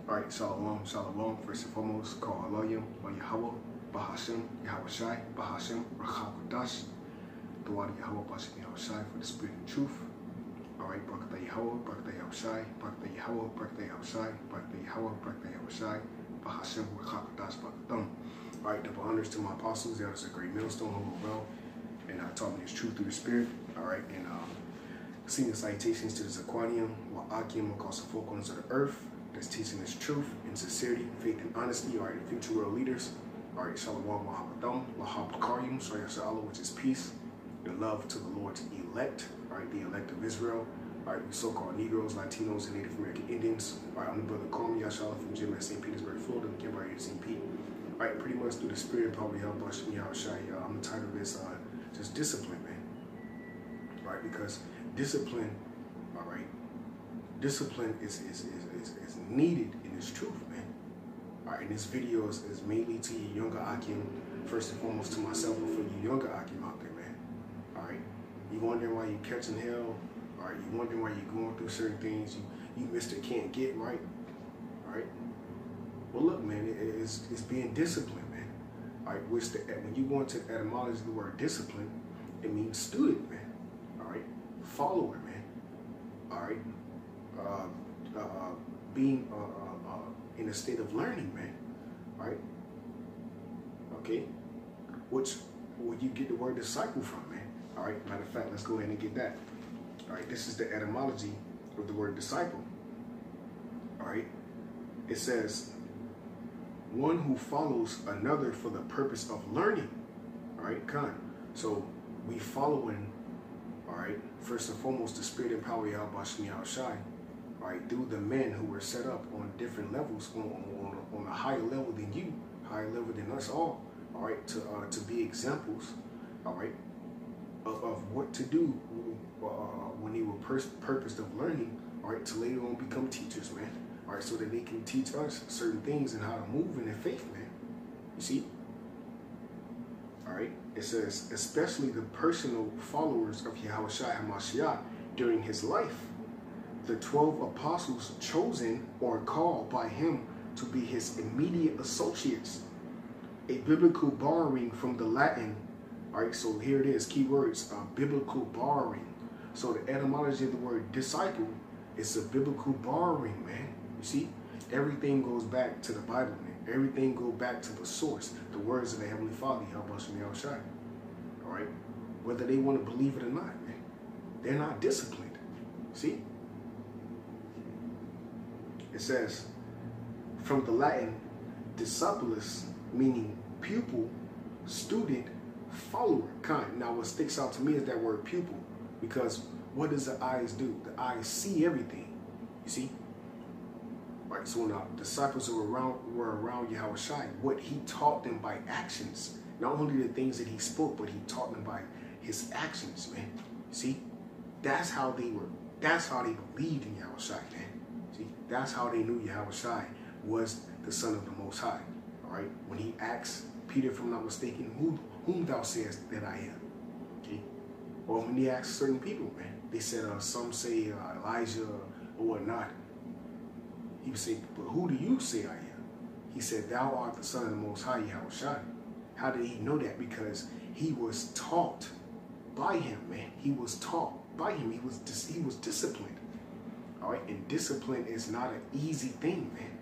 Alright, Shalom, Shalom. First and foremost, call Aloyim, YAHAWAH, BAHASHIM, YAHAWASHI, BAHASHIM, RACHAKODASH, the water YAHAWASHI, YAHAWASHI for the spirit and truth. Alright, Barakatah YAHAWAH, Barakatah YAHAWASHI, Barakatah YAHAWAH, Barakatah YAHAWASHI, Barakatah YAHAWAH, Barakatah YAHAWASHI, BAHASHIM, RACHAKODASH, Barakatam. Alright, double honors to my apostles. That was a great millstone who were well and taught me this truth through the spirit. Alright, and senior salutations to this aquarium, YAHAWAH across the four corners of the earth. That's teaching us truth and sincerity, faith and honesty. All right, future world leaders. All right, Shalom, Wahabadam, Wahabakarim, Shayasha Allah, which is peace, the love to the Lord's elect. All right, the elect of Israel. All right, we so-called Negroes, Latinos, and Native American Indians. All right, I'm the brother Kwame Yashala from Jim at St. Petersburg, Florida, the Campbell area St. Pete. All right, pretty much through the spirit, probably help us. I'm the title of this, just discipline, man. All right, because discipline, all right, discipline is needed in this truth, man. All right, and this video is mainly to you younger Akim, first and foremost to myself, but for you younger Akim out there, man. All right, you wondering why you catching hell? All right, you wondering why you're going through certain things you Mr. Can't Get right. All right, well look, man, it's being disciplined, man. All right, which when you go into the etymology of the word discipline, it means student, man. All right, follower, man. All right. Being in a state of learning, man, right? Okay, which where you get the word disciple from, man. All right, matter of fact, let's go ahead and get that. All right, this is the etymology of the word disciple. All right, it says one who follows another for the purpose of learning. All right, so we following, all right, first and foremost the spirit and power of YAHAWASHI. All right, through the men who were set up on different levels, on a higher level than you, higher level than us all right, to be examples, all right, of what to do when they were purposed of learning, all right, to later on become teachers, man, all right, so that they can teach us certain things and how to move in their faith, man. You see? All right, it says, especially the personal followers of YAHAWASHI HaMashiach during his life. The 12 apostles chosen or called by him to be his immediate associates. A biblical borrowing from the Latin. All right, so here it is, keywords, biblical borrowing. So the etymology of the word disciple is a biblical borrowing, man. You see, everything goes back to the Bible, man. Everything goes back to the source, the words of the Heavenly Father, YAHAWASHI. All right, whether they want to believe it or not, man, they're not disciplined. See? It says, from the Latin, discipulus, meaning pupil, student, follower, kind. Now, what sticks out to me is that word pupil, because what does the eyes do? The eyes see everything, you see? Right, so when the disciples were around YAHAWASHI, what he taught them by actions, not only the things that he spoke, but he taught them by his actions, man. See? That's how they believed in YAHAWASHI, man. That's how they knew YAHAWASHI was the Son of the Most High. All right. When he asked Peter, if I'm not mistaken, whom thou sayest that I am? Okay. Or when he asked certain people, man, they said some say Elijah or whatnot. He would say, but who do you say I am? He said, thou art the Son of the Most High, YAHAWASHI. How did he know that? Because he was taught by him, man. He was taught by him. He was disciplined. All right, and discipline is not an easy thing, man.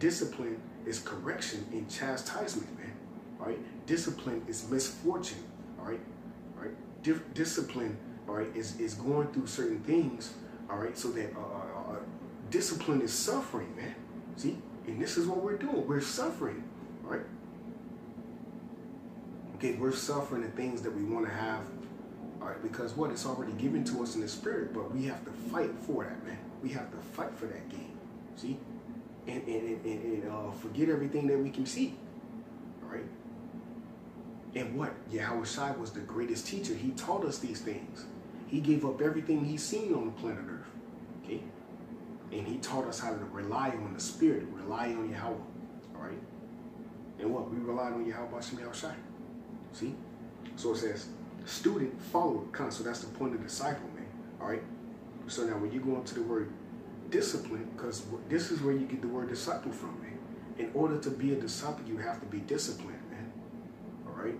Discipline is correction and chastisement, man. All right, discipline is misfortune. All right, discipline, all right, is going through certain things. All right, so that discipline is suffering, man. See, and this is what we're doing. We're suffering. All right. Okay, we're suffering the things that we want to have. All right, because what? It's already given to us in the spirit, but we have to fight for that, man. We have to fight for that game, see? And forget everything that we can see, all right? And what? YAHAWASHI was the greatest teacher. He taught us these things. He gave up everything he's seen on the planet Earth, okay? And he taught us how to rely on the Spirit, rely on Yahweh, all right? And what? We relied on YAHAWASHI, see? So it says, student, follower, so that's the point of disciple, man, all right? So now when you go into the word discipline, because this is where you get the word disciple from, man. In order to be a disciple, you have to be disciplined, man. All right?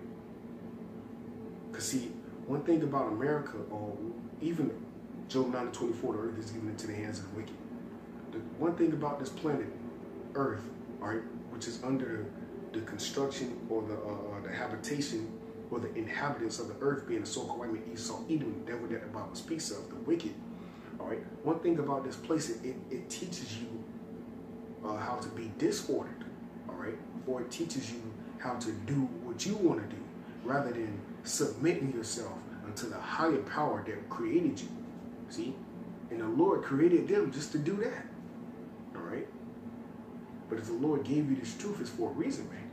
Because see, one thing about America, or even Job 9:24, the earth is given into the hands of the wicked. The one thing about this planet Earth, all right, which is under the construction or the habitation or the inhabitants of the earth being the so-called Esau, Edom, the devil that the Bible speaks of, the wicked. All right. One thing about this place, it teaches you how to be disordered. All right, or it teaches you how to do what you want to do, rather than submitting yourself unto the higher power that created you. See, and the Lord created them just to do that. All right. But if the Lord gave you this truth, it's for a reason, man.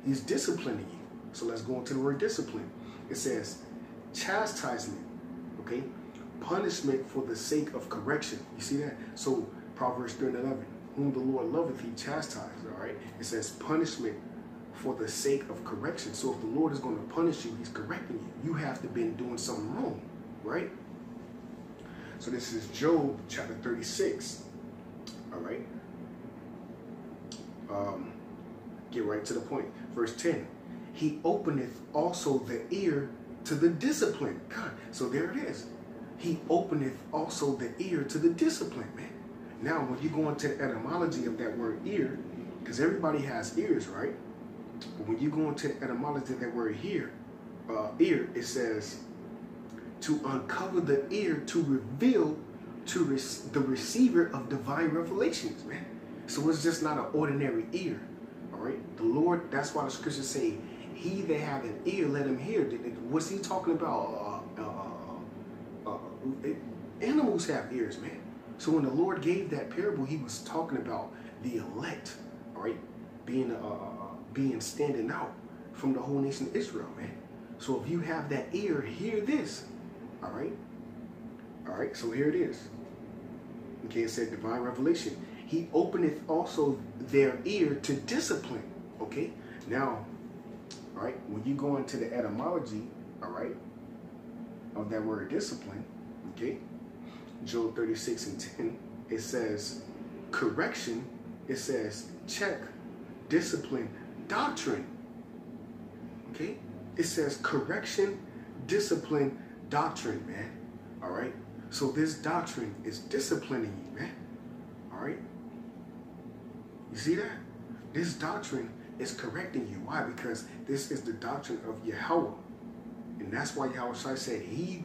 He's disciplining you. So let's go into the word discipline. It says chastisement, okay? Punishment for the sake of correction. You see that? So Proverbs 3:11, whom the Lord loveth, he chastises, all right? It says punishment for the sake of correction. So if the Lord is going to punish you, he's correcting you. You have to been doing something wrong, right? So this is Job chapter 36, all right? Get right to the point. Verse 10. He openeth also the ear to the discipline. God, so there it is. He openeth also the ear to the discipline, man. Now, when you go into the etymology of that word ear, because everybody has ears, right? But when you go into the etymology of that word ear, it says to uncover the ear to reveal to the receiver of divine revelations, man. So it's just not an ordinary ear, all right? The Lord, that's why the scriptures say, he that have an ear, let him hear. What's he talking about? Animals have ears, man. So when the Lord gave that parable, he was talking about the elect, all right? Being standing out from the whole nation of Israel, man. So if you have that ear, hear this, all right? All right, so here it is. Okay, it said divine revelation. He openeth also their ear to discipline. Okay, now, all right, when you go into the etymology, all right, of that word discipline, okay, Job 36:10, it says correction, it says check, discipline, doctrine. Okay, it says correction, discipline, doctrine, man. All right, so this doctrine is disciplining you, man. All right. You see that? This doctrine is correcting you. Why? Because this is the doctrine of YAHAWAH. And that's why YAHAWASHI said, he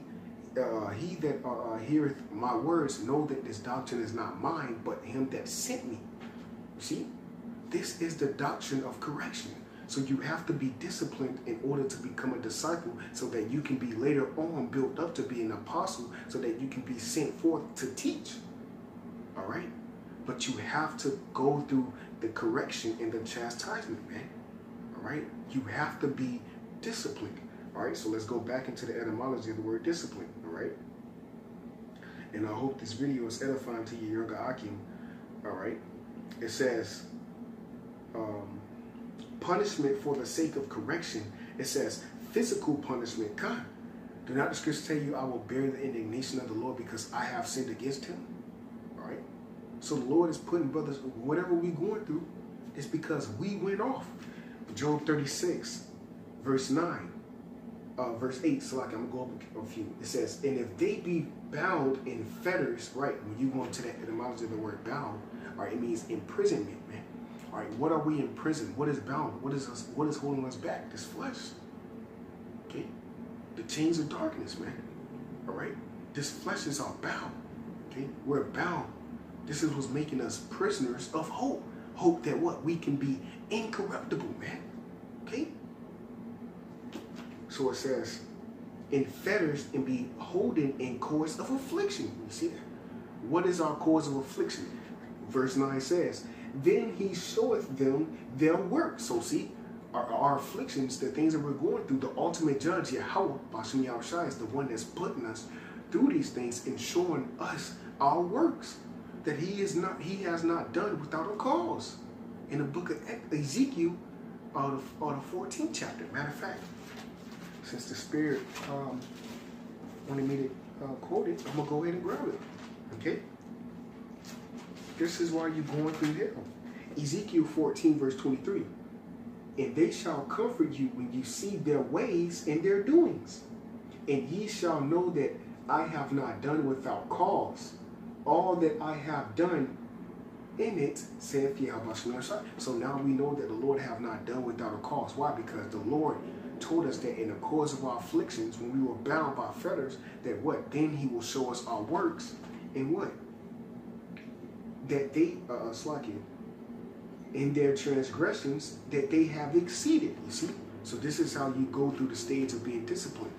that heareth my words know that this doctrine is not mine, but him that sent me. You see? This is the doctrine of correction. So you have to be disciplined in order to become a disciple, so that you can be later on built up to be an apostle, so that you can be sent forth to teach. All right? But you have to go through the correction and the chastisement, man. All right? You have to be disciplined. All right? So let's go back into the etymology of the word discipline. All right? And I hope this video is edifying to you, younger Akim. All right? It says, punishment for the sake of correction. It says physical punishment. God, do not the scriptures tell you, I will bear the indignation of the Lord because I have sinned against him? All right? So the Lord is putting, brothers, whatever we're going through, it's because we went off. Job 36, verse 9, verse 8, so like I'm going to go up a few. It says, and if they be bound in fetters, right, when you go into the etymology of the word bound, all right, it means imprisonment, man. All right, what are we in prison? What is bound? What is holding us back? This flesh. Okay? The chains of darkness, man. All right? This flesh is our bound. Okay? We're bound. This is what's making us prisoners of hope. Hope that what? We can be incorruptible, man. Okay? So it says, in fetters and be holden in cords of affliction. You see that? What is our cause of affliction? Verse 9 says, then he showeth them their work. So see, our afflictions, the things that we're going through, the ultimate judge, Yahawah, Bashem Yahushai, is the one that's putting us through these things and showing us our works that he has not done without a cause. In the book of Ezekiel, or the 14th chapter. Matter of fact, since the Spirit wanted me to quote it, I'm going to go ahead and grab it. Okay? This is why you're going through hell. Ezekiel 14, verse 23. And they shall comfort you when you see their ways and their doings. And ye shall know that I have not done without cause all that I have done in it, saith YAHAWASHI. So now we know that the Lord have not done without a cause. Why? Because the Lord told us that in the cause of our afflictions, when we were bound by fetters, that what? Then he will show us our works. And what? That they, in their transgressions, that they have exceeded. You see? So this is how you go through the stage of being disciplined.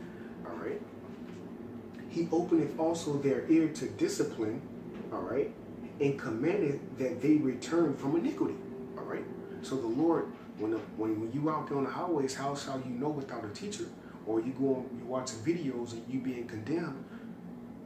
All right? He openeth also their ear to discipline. All right? And commanded that they return from iniquity. All right? So the Lord, when you out there on the highways, how shall you know without a teacher? Or you go on, you watching videos and you being condemned,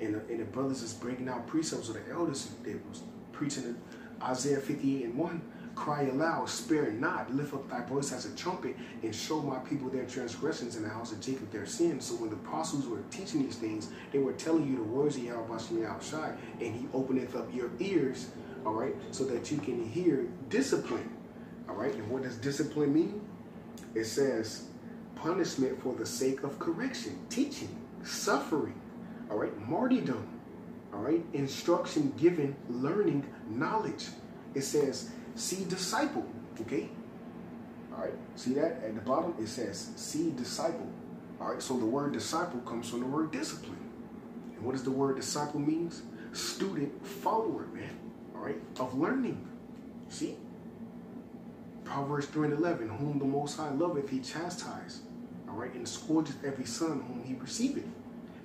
and the brothers is breaking out precepts, or the elders, they was preaching Isaiah 58:1, cry aloud, spare not, lift up thy voice as a trumpet, and show my people their transgressions, in the house of Jacob their sins. So when the apostles were teaching these things, they were telling you the words of YAHAWASHI, and he openeth up your ears, all right, so that you can hear discipline, all right. And what does discipline mean? It says punishment for the sake of correction, teaching, suffering, all right, martyrdom, all right, instruction given, learning, knowledge. It says see disciple, okay? All right, see that at the bottom? It says see disciple. All right, so the word disciple comes from the word discipline. And what does the word disciple means? Student, follower, man, all right, of learning. See? Proverbs 3:11, whom the Most High loveth, he chastiseth, all right, and scourgeth every son whom he receiveth.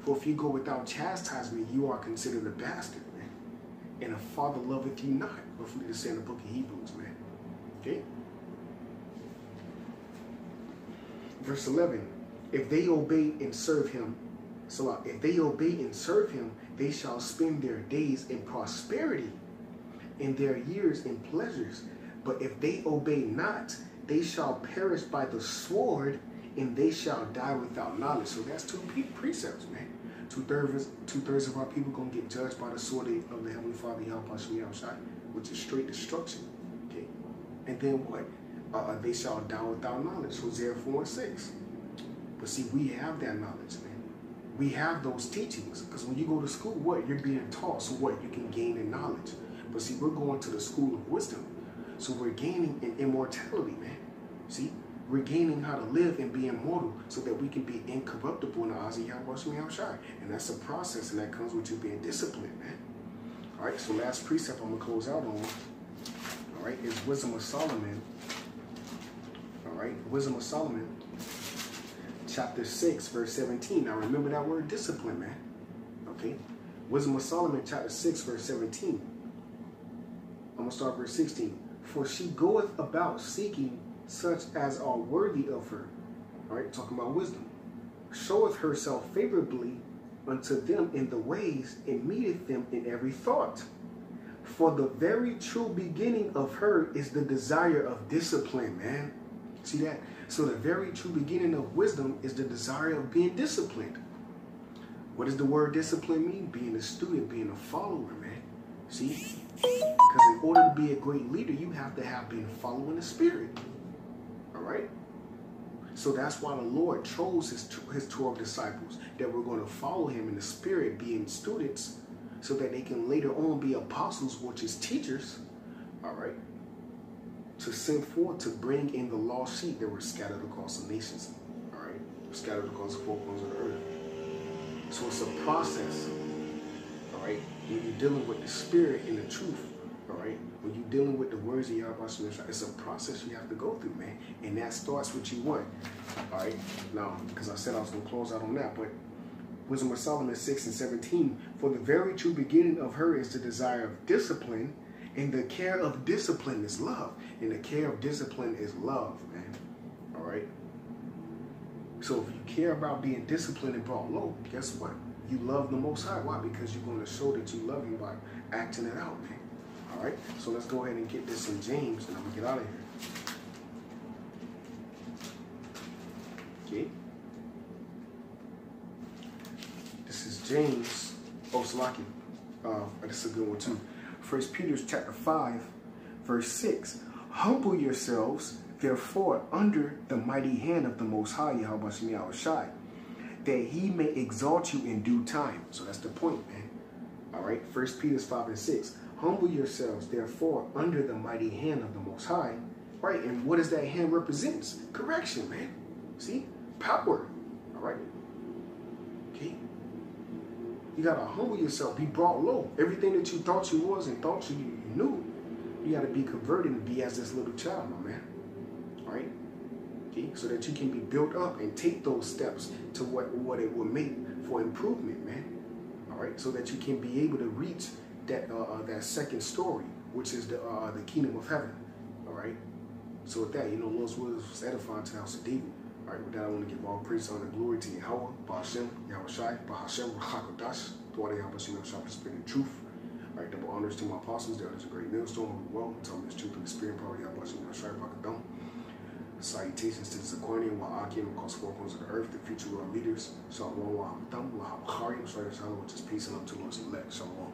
For if you go without chastisement, you are considered a bastard, man. And a father loveth you not. Roughly to say in the book of Hebrews, man. Okay? Verse 11. If they obey and serve him, if they obey and serve him, they shall spend their days in prosperity, and their years in pleasures. But if they obey not, they shall perish by the sword, and they shall die without knowledge. So that's two precepts, man. Two-thirds of our people going to get judged by the sword of the Heavenly Father, YAHAWASHI, which is straight destruction. Okay? And then what? They shall die without knowledge. Hosea 4:6. But see, we have that knowledge, man. We have those teachings. Because when you go to school, what? You're being taught. So what? You can gain in knowledge. But see, we're going to the school of wisdom. So we're gaining in immortality, man. See? We're gaining how to live and be immortal so that we can be incorruptible in the eyes of YAHAWASHI. And that's a process, and that comes with you being disciplined, man. All right, so last precept I'm going to close out on, all right, is Wisdom of Solomon. All right, Wisdom of Solomon, chapter 6, verse 17. Now remember that word discipline, man. Okay, Wisdom of Solomon, chapter 6, verse 17. I'm going to start verse 16. For she goeth about seeking such as are worthy of her. All right, talking about wisdom. Showeth herself favorably unto them in the ways, and meeteth them in every thought. For the very true beginning of her is the desire of discipline, man. See that? So the very true beginning of wisdom is the desire of being disciplined. What does the word discipline mean? Being a student, being a follower, man. See? Because in order to be a great leader, you have to have been following the Spirit. All right? So that's why the Lord chose his 12 disciples, that we're going to follow him in the Spirit, being students, so that they can later on be apostles, which is teachers, all right, to send forth to bring in the lost sheep that were scattered across the nations, all right, scattered across the four corners of the earth. So it's a process, all right, when you're dealing with the Spirit and the truth. All right, when you're dealing with the words of YAHAWASHI, it's a process you have to go through, man. And that starts with you what? All right, now, because I said I was going to close out on that, but Wisdom of Solomon 6 and 17. For the very true beginning of her is the desire of discipline, and the care of discipline is love. And the care of discipline is love, man. All right. So if you care about being disciplined and brought low, guess what? You love the Most High. Why? Because you're going to show that you love him by acting it out, man. All right, so let's go ahead and get this in James, and I'm going to get out of here. Okay. This is James. Oh, Salaki. This is a good one, too. 1 Peter chapter 5, verse 6. Humble yourselves, therefore, under the mighty hand of the Most High, YAHAWASHI, that he may exalt you in due time. So that's the point, man. All right, 1 Peter 5 and 6. Humble yourselves, therefore, under the mighty hand of the Most High. Right, and what does that hand represents? Correction, man. See? Power. All right? Okay? You got to humble yourself. Be brought low. Everything that you thought you was and thought you knew, you got to be converted and be as this little child, my man. All right? Okay? So that you can be built up and take those steps to what it will make for improvement, man. All right? So that you can be able to reach that that second story, which is the kingdom of heaven. All right? So with that, Lord's will was edifying to the house of David. All right, with that, I want to give all praise, honor, and glory to YAHAWAH, BaHashem, YAHAWASHI, BaHashem, RaHaKodash, Thwada YAHAWASHI, Sharp Spirit and Truth. All right, double honors to my apostles. There is a great millstone. Well, tell me this truth and the spirit, power, YAHAWASHI, YAHAWASHI, BaKadam. Salutations to the Zaquanian, Wa'akim, across four corners of the earth, the future world leaders. Shalom, Wa'ahatam, Wa'ahawarim, which is peace and unto Lord's elect. Shalom.